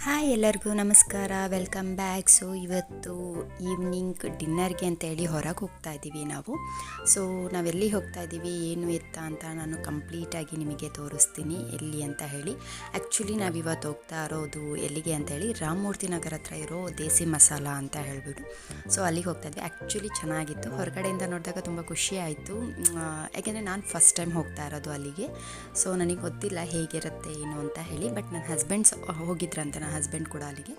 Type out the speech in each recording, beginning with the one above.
Hi ಎಲ್ಲರಿಗೂ ನಮಸ್ಕಾರ, welcome back. So ಇವತ್ತು ಈವ್ನಿಂಗ್ ಡಿನ್ನರ್ಗೆ ಅಂತೇಳಿ ಹೊರಗೆ ಹೋಗ್ತಾ ಇದ್ದೀವಿ ನಾವು. ಸೊ ನಾವೆಲ್ಲಿ ಹೋಗ್ತಾ ಇದ್ದೀವಿ, ಏನು ಎತ್ತ ಅಂತ ನಾನು ಕಂಪ್ಲೀಟಾಗಿ ನಿಮಗೆ ತೋರಿಸ್ತೀನಿ ಎಲ್ಲಿ ಅಂತ ಹೇಳಿ. ಆ್ಯಕ್ಚುಲಿ ನಾವಿವತ್ತು ಹೋಗ್ತಾ ಇರೋದು ಎಲ್ಲಿಗೆ ಅಂತೇಳಿ ರಾಮಮೂರ್ತಿ ನಗರ ಹತ್ರ ಇರೋ ದೇಸಿ ಮಸಾಲ ಅಂತ ಹೇಳ್ಬಿಟ್ಟು. ಸೊ ಅಲ್ಲಿಗೆ ಹೋಗ್ತಾ ಇದ್ವಿ. ಆ್ಯಕ್ಚುಲಿ ಚೆನ್ನಾಗಿತ್ತು, ಹೊರಗಡೆಯಿಂದ ನೋಡಿದಾಗ ತುಂಬ ಖುಷಿ ಆಯಿತು. ಯಾಕೆಂದರೆ ನಾನು ಫಸ್ಟ್ ಟೈಮ್ ಹೋಗ್ತಾ ಇರೋದು ಅಲ್ಲಿಗೆ. ಸೊ ನನಗೆ ಗೊತ್ತಿಲ್ಲ ಹೇಗಿರುತ್ತೆ ಏನು ಅಂತ ಹೇಳಿ. ಬಟ್ ನನ್ನ ಹಸ್ಬೆಂಡ್ಸ್ ಹೋಗಿದ್ರಂತೆ, ನನ್ನ ಹಸ್ಬೆಂಡ್ ಕೂಡ ಅಲ್ಲಿಗೆ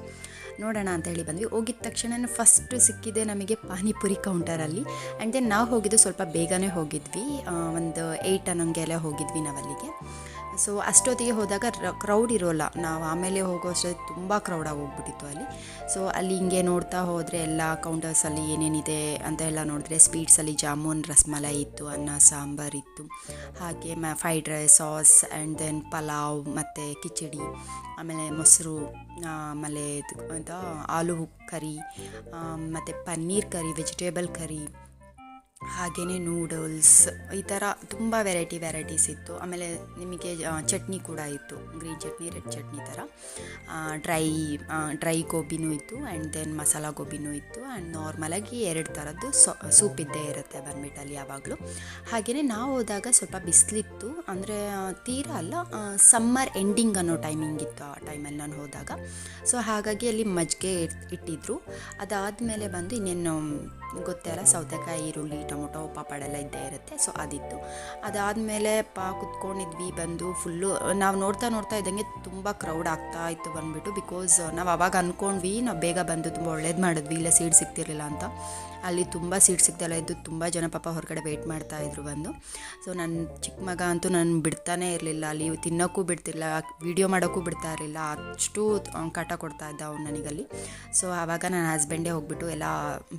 ನೋಡೋಣ ಅಂತ ಹೇಳಿ ಬಂದ್ವಿ. ಹೋಗಿದ ತಕ್ಷಣ ಫಸ್ಟ್ ಸಿಕ್ಕಿದೆ ನಮಗೆ ಪಾನಿಪುರಿ ಕೌಂಟರಲ್ಲಿ. ಆ್ಯಂಡ್ ದೆನ್ ನಾವು ಹೋಗಿದ್ದು ಸ್ವಲ್ಪ ಬೇಗನೆ ಹೋಗಿದ್ವಿ, ಒಂದು 8 ಅನ್ನೋಂಗೆಲ್ಲ ಹೋಗಿದ್ವಿ ನಾವಲ್ಲಿಗೆ. ಸೊ ಅಷ್ಟೊತ್ತಿಗೆ ಹೋದಾಗ ಕ್ರೌಡ್ ಇರೋಲ್ಲ, ನಾವು ಆಮೇಲೆ ಹೋಗೋ ಅಷ್ಟೊತ್ತಿಗೆ ತುಂಬ ಕ್ರೌಡಾಗಿ ಹೋಗ್ಬಿಟ್ಟಿತ್ತು ಅಲ್ಲಿ. ಸೊ ಅಲ್ಲಿ ಹಿಂಗೆ ನೋಡ್ತಾ ಹೋದರೆ ಎಲ್ಲ ಕೌಂಟರ್ಸಲ್ಲಿ ಏನೇನಿದೆ ಅಂತ ಎಲ್ಲ ನೋಡಿದ್ರೆ, ಸ್ವೀಟ್ಸಲ್ಲಿ ಜಾಮೂನ್ ರಸಮಲೈ ಇತ್ತು, ಅನ್ನ ಸಾಂಬಾರು ಇತ್ತು, ಹಾಗೆ fried rice, sauce, and then pulao ಮತ್ತು ಕಿಚಡಿ, ಆಮೇಲೆ ಮೊಸರು, ಆಮೇಲೆ ಅಂತ ಆಲೂ ಕರಿ, ಮತ್ತು ಪನ್ನೀರ್ ಕರಿ, ವೆಜಿಟೇಬಲ್ ಕರಿ, ಹಾಗೆಯೇ ನೂಡಲ್ಸ್, ಈ ಥರ ತುಂಬ ವೆರೈಟೀಸ್ ಇತ್ತು. ಆಮೇಲೆ ನಿಮಗೆ ಚಟ್ನಿ ಕೂಡ ಇತ್ತು, ಗ್ರೀನ್ ಚಟ್ನಿ, ರೆಡ್ ಚಟ್ನಿ ಥರ. ಡ್ರೈ ಗೋಬಿನೂ ಇತ್ತು, ಆ್ಯಂಡ್ ದೆನ್ ಮಸಾಲ ಗೋಬಿನೂ ಇತ್ತು. ಆ್ಯಂಡ್ ನಾರ್ಮಲಾಗಿ 2 ಥರದ್ದು ಸೂಪ್ ಇದ್ದೇ ಇರುತ್ತೆ ಬಂದ್ಬಿಟ್ಟಲ್ಲಿ ಯಾವಾಗಲೂ. ಹಾಗೆಯೇ ನಾವು ಹೋದಾಗ ಸ್ವಲ್ಪ ಬಿಸಿಲಿತ್ತು, ಅಂದರೆ ತೀರಾ ಅಲ್ಲ, ಸಮ್ಮರ್ ಎಂಡಿಂಗ್ ಅನ್ನೋ ಟೈಮಿಂಗ್ ಇತ್ತು ಆ ಟೈಮಲ್ಲಿ ನಾನು ಹೋದಾಗ. ಸೊ ಹಾಗಾಗಿ ಅಲ್ಲಿ ಮಜ್ಜಿಗೆ ಇಟ್ಟಿದ್ರು. ಅದಾದಮೇಲೆ ಬಂದು ಇನ್ನೇನು ಗೊತ್ತೇ ಅಲ್ಲ, ಸೌತೆಕಾಯಿ, ಈರುಳ್ಳಿ, ಟೊಮೊಟೊ, ಪಾಪಡ ಎಲ್ಲ ಇದ್ದೇ ಇರುತ್ತೆ. ಸೊ ಅದಿತ್ತು. ಅದಾದಮೇಲೆ ಕುತ್ಕೊಂಡಿದ್ವಿ. ಬಂದು ಫುಲ್ಲು ನಾವು ನೋಡ್ತಾ ಇದ್ದಂಗೆ ತುಂಬ ಕ್ರೌಡ್ ಆಗ್ತಾ ಇತ್ತು ಬಂದುಬಿಟ್ಟು. ಬಿಕಾಸ್ ನಾವು ಅವಾಗ ಅಂದ್ಕೊಂಡ್ವಿ ನಾವು ಬೇಗ ಬಂದು ತುಂಬ ಒಳ್ಳೇದು ಮಾಡಿದ್ವಿ, ಇಲ್ಲ ಸೀಟ್ ಸಿಗ್ತಿರ್ಲಿಲ್ಲ ಅಂತ. ಅಲ್ಲಿ ತುಂಬ ಸೀಟ್ ಸಿಗ್ತಾಯಿಲ್ಲ ಇದ್ದು, ತುಂಬ ಜನ ಪಾಪ ಹೊರಗಡೆ ವೆಯ್ಟ್ ಮಾಡ್ತಾಯಿದ್ರು ಬಂದು. ಸೊ ನನ್ನ ಚಿಕ್ಕ ಮಗ ಅಂತೂ ನಾನು ಬಿಡ್ತಾನೇ ಇರಲಿಲ್ಲ, ಅಲ್ಲಿ ತಿನ್ನೋಕ್ಕೂ ಬಿಡ್ತಿರಲಿಲ್ಲ, ವೀಡಿಯೋ ಮಾಡೋಕ್ಕೂ ಬಿಡ್ತಾ ಇರಲಿಲ್ಲ, ಅಷ್ಟು ಕಾಟ ಕೊಡ್ತಾ ಇದ್ದ ಅವ್ನು ನನಗಲ್ಲಿ. ಸೊ ಆವಾಗ ನನ್ನ ಹಸ್ಬೆಂಡೇ ಹೋಗ್ಬಿಟ್ಟು ಎಲ್ಲ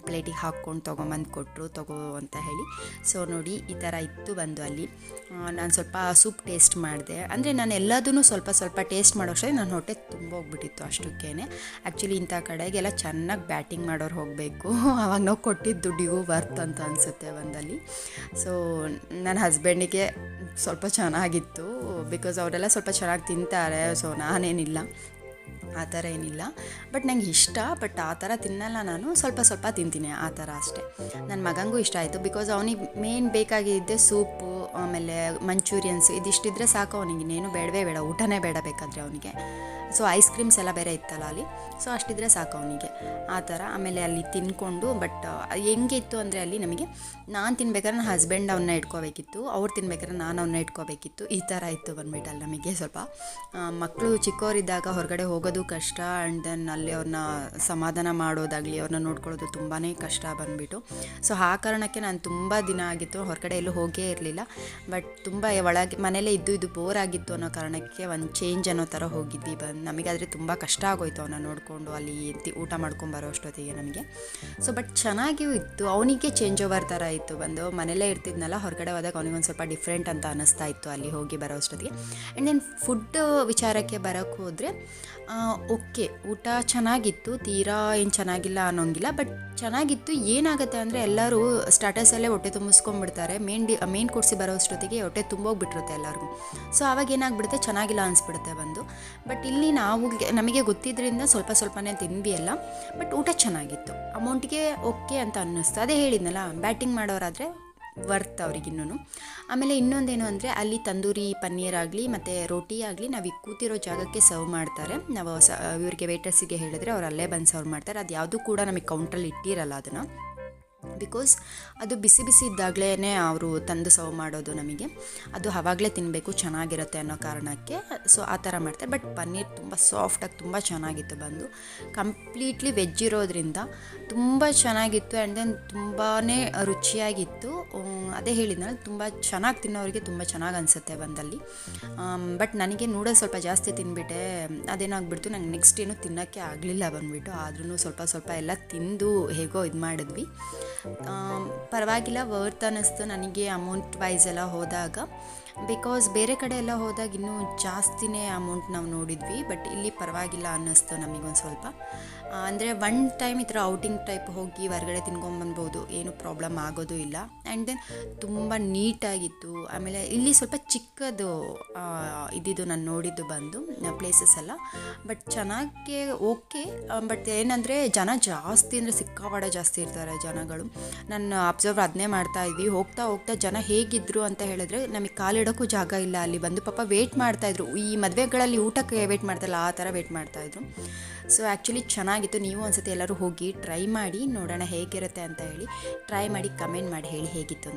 ಪ್ಲೇಟಿಗೆ ಹಾಕ್ಕೊಂಡು ತೊಗೊಂಬಂದು ಕೊಟ್ಟರು, ತಗೋ ಅಂತ ಹೇಳಿ. ಸೊ ನೋಡಿ ಈ ಥರ ಇತ್ತು ಬಂದು ಅಲ್ಲಿ. ನಾನು ಸ್ವಲ್ಪ ಸೂಪ್ ಟೇಸ್ಟ್ ಮಾಡಿದೆ, ಅಂದರೆ ನಾನು ಎಲ್ಲದೂ ಸ್ವಲ್ಪ ಟೇಸ್ಟ್ ಮಾಡೋಷ್ಟೇ ನನ್ನ ಹೊಟ್ಟೆ ತುಂಬ ಹೋಗ್ಬಿಟ್ಟಿತ್ತು ಅಷ್ಟಕ್ಕೇ. ಆ್ಯಕ್ಚುಲಿ ಇಂಥ ಕಡೆಗೆಲ್ಲ ಚೆನ್ನಾಗಿ ಬ್ಯಾಟಿಂಗ್ ಮಾಡೋರು ಹೋಗಬೇಕು, ಆವಾಗ ನಾವು ಕೊಟ್ಟಿದ್ದ ದುಡ್ಡಿಗೂ ವರ್ತ್ ಅಂತ ಅನಿಸುತ್ತೆ ಒಂದಲ್ಲಿ. ಸೊ ನನ್ನ ಹಸ್ಬೆಂಡಿಗೆ ಸ್ವಲ್ಪ ಚೆನ್ನಾಗಿತ್ತು, ಬಿಕಾಸ್ ಅವರೆಲ್ಲ ಸ್ವಲ್ಪ ಚೆನ್ನಾಗಿ ತಿಂತಾರೆ. ಸೊ ನಾನೇನಿಲ್ಲ, ಆ ಥರ ಏನಿಲ್ಲ. ಬಟ್ ನಂಗೆ ಇಷ್ಟ, ಬಟ್ ಆ ಥರ ತಿನ್ನಲ್ಲ ನಾನು, ಸ್ವಲ್ಪ ತಿಂತೀನಿ ಆ ಥರ ಅಷ್ಟೇ. ನನ್ನ ಮಗನಿಗೂ ಇಷ್ಟ ಆಯಿತು, ಬಿಕಾಸ್ ಅವನಿಗೆ ಮೇನ್ ಬೇಕಾಗಿದ್ದೆ ಸೂಪು, ಆಮೇಲೆ ಮಂಚೂರಿಯನ್ಸ್, ಇದಿಷ್ಟಿದ್ರೆ ಸಾಕು ಅವನಿಗೆ, ಇನ್ನೇನು ಬೇಡವೇ ಬೇಡ, ಊಟನೇ ಬೇಡ ಬೇಕಾದರೆ ಅವನಿಗೆ. ಸೊ ಐಸ್ ಕ್ರೀಮ್ಸ್ ಎಲ್ಲ ಬೇರೆ ಇತ್ತಲ್ಲ ಅಲ್ಲಿ, ಸೊ ಅಷ್ಟಿದ್ರೆ ಸಾಕು ಅವನಿಗೆ ಆ ಥರ. ಆಮೇಲೆ ಅಲ್ಲಿ ತಿನ್ಕೊಂಡು, ಬಟ್ ಹೆಂಗಿತ್ತು ಅಂದರೆ ಅಲ್ಲಿ ನಮಗೆ, ನಾನು ತಿನ್ಬೇಕಾದ್ರೆ ನನ್ನ ಹಸ್ಬೆಂಡ್ ಅವನ್ನ ಇಟ್ಕೋಬೇಕಿತ್ತು, ಅವ್ರು ತಿನ್ಬೇಕಾದ್ರೆ ನಾನು ಅವನ್ನ ಇಟ್ಕೋಬೇಕಿತ್ತು, ಈ ಥರ ಇತ್ತು ಬಂದ್ಬಿಟ್ಟು ಅಲ್ಲಿ ನಮಗೆ. ಸ್ವಲ್ಪ ಮಕ್ಕಳು ಚಿಕ್ಕವರಿದ್ದಾಗ ಹೊರಗಡೆ ಹೋಗೋದು ಕಷ್ಟ, ಆ್ಯಂಡ್ ದೆನ್ ಅಲ್ಲಿ ಅವ್ರನ್ನ ಸಮಾಧಾನ ಮಾಡೋದಾಗಲಿ, ಅವ್ರನ್ನ ನೋಡ್ಕೊಳ್ಳೋದು ತುಂಬಾ ಕಷ್ಟ ಬಂದುಬಿಟ್ಟು. ಸೊ ಆ ಕಾರಣಕ್ಕೆ ನಾನು ತುಂಬ ದಿನ ಆಗಿತ್ತು ಹೊರಗಡೆ ಎಲ್ಲೂ ಹೋಗೇ ಇರಲಿಲ್ಲ. ಬಟ್ ತುಂಬ ಒಳಗೆ ಮನೇಲೇ ಇದ್ದು ಬೋರ್ ಆಗಿತ್ತು ಅನ್ನೋ ಕಾರಣಕ್ಕೆ ಒಂದು ಚೇಂಜ್ ಅನ್ನೋ ಥರ ಹೋಗಿದ್ವಿ. ನಮಗಾದರೆ ತುಂಬ ಕಷ್ಟ ಆಗೋಯ್ತು ಅವನ್ನ ನೋಡಿಕೊಂಡು ಅಲ್ಲಿ ಊಟ ಮಾಡ್ಕೊಂಬರೋ ಅಷ್ಟೊತ್ತಿಗೆ ನಮಗೆ. ಸೊ ಬಟ್ ಚೆನ್ನಾಗಿಯೂ ಇತ್ತು, ಅವನಿಗೆ ಚೇಂಜ್ ಓವರ್ ಥರ ಇತ್ತು. ಬಂದು ಮನೇಲೇ ಇರ್ತಿದ್ನಲ್ಲ, ಹೊರಗಡೆ ಹೋದಾಗ ಅವನಿಗೊಂದು ಸ್ವಲ್ಪ ಡಿಫ್ರೆಂಟ್ ಅಂತ ಅನ್ನಿಸ್ತಾ ಇತ್ತು ಅಲ್ಲಿ ಹೋಗಿ ಬರೋ ಅಷ್ಟೊತ್ತಿಗೆ. ಆ್ಯಂಡ್ ದೆನ್ ಫುಡ್ ವಿಚಾರಕ್ಕೆ ಬರೋಕ್ಕೆ ಹೋದರೆ, ಓಕೆ, ಊಟ ಚೆನ್ನಾಗಿತ್ತು, ತೀರಾ ಏನು ಚೆನ್ನಾಗಿಲ್ಲ ಅನ್ನೋಂಗಿಲ್ಲ, ಬಟ್ ಚೆನ್ನಾಗಿತ್ತು. ಏನಾಗುತ್ತೆ ಅಂದರೆ ಎಲ್ಲರೂ ಸ್ಟಾರ್ಟರ್ಸಲ್ಲೇ ಹೊಟ್ಟೆ ತುಂಬಿಸ್ಕೊಂಡ್ಬಿಡ್ತಾರೆ, ಮೇನ್ ಕೊಡಿಸಿ ಬರೋ ಅಷ್ಟೊತ್ತಿಗೆ ಹೊಟ್ಟೆ ತುಂಬೋಗ್ಬಿಟ್ಟಿರುತ್ತೆ ಎಲ್ಲರಿಗೂ. ಸೊ ಆವಾಗ ಏನಾಗ್ಬಿಡುತ್ತೆ, ಚೆನ್ನಾಗಿಲ್ಲ ಅನಿಸ್ಬಿಡುತ್ತೆ ಬಂದು. ಬಟ್ ಇಲ್ಲಿ ನಮಗೆ ಗೊತ್ತಿದ್ದರಿಂದ ಸ್ವಲ್ಪನೇ ತಿಂದ್ವಿ ಎಲ್ಲ, ಬಟ್ ಊಟ ಚೆನ್ನಾಗಿತ್ತು, ಅಮೌಂಟಿಗೆ ಓಕೆ ಅಂತ ಅನ್ನಿಸ್ತು. ಅದೇ ಹೇಳಿದ್ನಲ್ಲ, ಬ್ಯಾಟಿಂಗ್ ಮಾಡೋರಾದರೆ ವರ್ತ್ ಅವ್ರಿಗಿನ್ನೂ. ಆಮೇಲೆ ಇನ್ನೊಂದೇನು ಅಂದರೆ, ಅಲ್ಲಿ ತಂದೂರಿ ಪನ್ನೀರ್ ಆಗಲಿ ಮತ್ತು ರೋಟಿ ಆಗಲಿ ನಾವು ಈಗ ಕೂತಿರೋ ಜಾಗಕ್ಕೆ ಸರ್ವ್ ಮಾಡ್ತಾರೆ. ನಾವು ಇವರಿಗೆ ವೇಟರ್ಸಿಗೆ ಹೇಳಿದ್ರೆ ಅವ್ರು ಅಲ್ಲೇ ಬಂದು ಸರ್ವ್ ಮಾಡ್ತಾರೆ. ಅದು ಯಾವುದೂ ಕೂಡ ನಮಗೆ ಕೌಂಟ್ರಲ್ಲಿ ಇಟ್ಟಿರಲ್ಲ ಅದನ್ನು, ಬಿಕಾಸ್ ಅದು ಬಿಸಿ ಇದ್ದಾಗಲೇ ಅವರು ತಂದು ಸರ್ವ್ ಮಾಡೋದು ನಮಗೆ, ಅದು ಆವಾಗಲೇ ತಿನ್ನಬೇಕು, ಚೆನ್ನಾಗಿರುತ್ತೆ ಅನ್ನೋ ಕಾರಣಕ್ಕೆ. ಸೊ ಆ ಥರ ಮಾಡ್ತಾರೆ. ಬಟ್ ಪನ್ನೀರ್ ತುಂಬ ಸಾಫ್ಟಾಗಿ ತುಂಬ ಚೆನ್ನಾಗಿತ್ತು ಬಂದು, ಕಂಪ್ಲೀಟ್ಲಿ ವೆಜ್ ಇರೋದ್ರಿಂದ ತುಂಬ ಚೆನ್ನಾಗಿತ್ತು. ಆ್ಯಂಡ್ ದೆನ್ ತುಂಬಾ ರುಚಿಯಾಗಿತ್ತು. ಅದೇ ಹೇಳಿದ್ನಲ್ಲ, ತುಂಬ ಚೆನ್ನಾಗಿ ತಿನ್ನೋರಿಗೆ ತುಂಬ ಚೆನ್ನಾಗಿ ಅನಿಸುತ್ತೆ ಬಂದಲ್ಲಿ. ಬಟ್ ನನಗೆ ನೂಡಲ್ಸ್ ಸ್ವಲ್ಪ ಜಾಸ್ತಿ ತಿಂದುಬಿಟ್ಟೆ, ಅದೇನಾಗ್ಬಿಡ್ತು, ನಂಗೆ ನೆಕ್ಸ್ಟ್ ಏನು ತಿನ್ನೋಕ್ಕೆ ಆಗಲಿಲ್ಲ ಬಂದುಬಿಟ್ಟು. ಆದ್ರೂ ಸ್ವಲ್ಪ ಎಲ್ಲ ತಿಂದು ಹೇಗೋ ಇದು ಮಾಡಿದ್ವಿ. ಪರವಾಗಿಲ್ಲ, ವರ್ತ್ ಅನ್ನಿಸ್ತು ನನಗೆ ಅಮೌಂಟ್ ವೈಸ್ ಎಲ್ಲ ಹೋದಾಗ. ಬಿಕಾಸ್ ಬೇರೆ ಕಡೆ ಎಲ್ಲ ಹೋದಾಗ ಇನ್ನೂ ಜಾಸ್ತಿನೇ ಅಮೌಂಟ್ ನಾವು ನೋಡಿದ್ವಿ, ಬಟ್ ಇಲ್ಲಿ ಪರವಾಗಿಲ್ಲ ಅನ್ನಿಸ್ತು ನಮಗೊಂದು ಸ್ವಲ್ಪ. ಅಂದರೆ ಒನ್ ಟೈಮ್ ಈ ಥರ ಔಟಿಂಗ್ ಟೈಪ್ ಹೋಗಿ ಹೊರಗಡೆ ತಿನ್ಕೊಂಬಂದ್ಬೋದು, ಏನು ಪ್ರಾಬ್ಲಮ್ ಆಗೋದು ಇಲ್ಲ. ಆ್ಯಂಡ್ ದೆನ್ ತುಂಬ ನೀಟಾಗಿತ್ತು. ಆಮೇಲೆ ಇಲ್ಲಿ ಸ್ವಲ್ಪ ಚಿಕ್ಕದು ಇದ್ದಿದ್ದು ನಾನು ನೋಡಿದ್ದು ಬಂದು ಪ್ಲೇಸಸ್ ಎಲ್ಲ, ಬಟ್ ಚೆನ್ನಾಗಿ ಓಕೆ. ಬಟ್ ಏನಂದರೆ ಜನ ಜಾಸ್ತಿ ಅಂದರೆ ಸಿಕ್ಕಾಪಟ್ಟೆ ಜಾಸ್ತಿ ಇರ್ತಾರೆ ಜನಗಳು. ನಾನು ಅಬ್ಸರ್ವ್ ಅದನ್ನೇ ಮಾಡ್ತಾ ಇದ್ವಿ. ಹೋಗ್ತಾ ಹೋಗ್ತಾ ಜನ ಹೇಗಿದ್ರು ಅಂತ ಹೇಳಿದ್ರೆ ನಮಗೆ ಕಾಲಿಡೋಕ್ಕೂ ಜಾಗ ಇಲ್ಲ. ಅಲ್ಲಿ ಬಂದು ಪಾಪ ವೇಟ್ ಮಾಡ್ತಾಯಿದ್ರು, ಈ ಮದುವೆಗಳಲ್ಲಿ ಊಟಕ್ಕೆ ವೇಟ್ ಮಾಡ್ತಾರಲ್ಲ ಆ ಥರ ವೇಟ್ ಮಾಡ್ತಾಯಿದ್ರು. ಸೊ ಆ್ಯಕ್ಚುಲಿ ಚೆನ್ನಾಗಿತ್ತು. ನೀವು ಒಂದ್ಸತಿ ಎಲ್ಲರೂ ಹೋಗಿ ಟ್ರೈ ಮಾಡಿ ನೋಡೋಣ ಹೇಗಿರುತ್ತೆ ಅಂತ ಹೇಳಿ. ಟ್ರೈ ಮಾಡಿ ಕಮೆಂಟ್ ಮಾಡಿ ಹೇಳಿ ಹೇಗಿತ್ತು ಅಂತ.